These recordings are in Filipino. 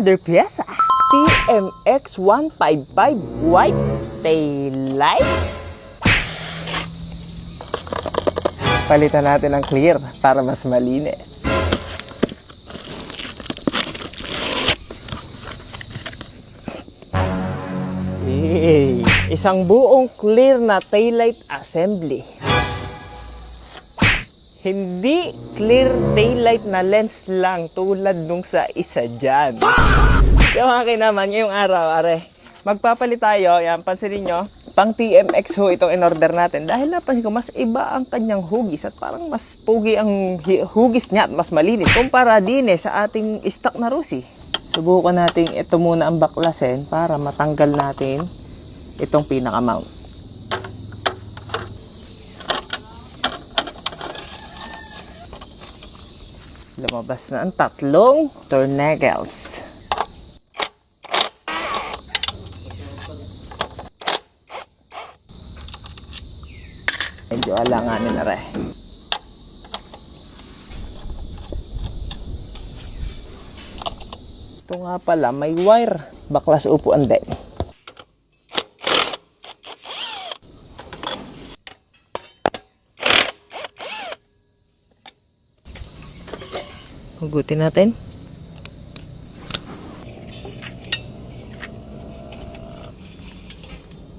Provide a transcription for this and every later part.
another pyesa. TMX 155 white tail light. Palitan natin ang clear para mas malinis. Hey, isang buong clear na taillight assembly. Hindi clear taillight na lens lang tulad nung sa isa dyan. Yung akin naman ngayong araw, are, magpapalit tayo. Yan, pansinin nyo, pang TMX ho itong in-order natin. Dahil napansin ko, mas iba ang kanyang hugis at parang mas pugi ang hugis niya at mas malinis kumpara din sa ating stock na Rusi. Subukan natin ito muna ang baklasin para matanggal natin itong pinaka-mount. Lumabas na ang tatlong tornegels. Medyo alanganin na rin. Ito nga pala, may wire. Baklas upuan din. Hugutin natin.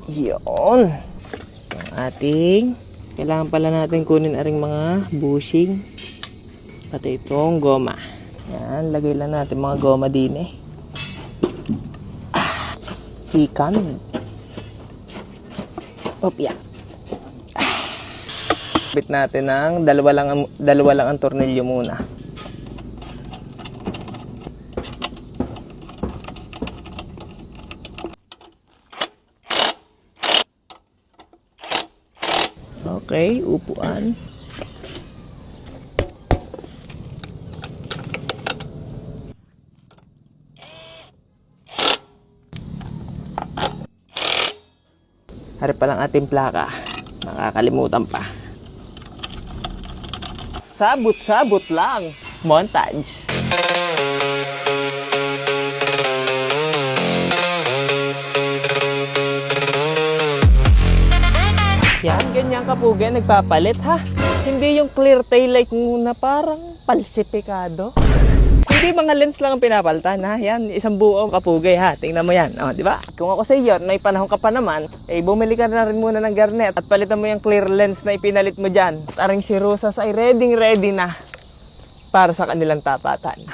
Yun. Ang ating, kailangan pala natin kunin aring mga bushing. Pati itong goma. Yan, lagay lang natin mga goma din eh. Sikan. Opya. Bit natin ng dalawa lang ang tornilyo muna. Okay, upuan. Hari pa lang ating plaka. Nakakalimutan pa. Sabot-sabot lang. Montage. Yan, ganyan kapugi, nagpapalit ha. Hindi yung clear taillight muna, parang palsipikado. Hindi mga lens lang ang pinapalitan ha. Yan, isang buong kapugi ha. Tingnan mo yan, oh, di ba? Kung ako sa iyo, may panahon ka pa naman, eh bumili ka na rin muna ng garnet at palitan mo yung clear lens na ipinalit mo dyan. At aring si Rosas ay ready na para sa kanilang tapatan.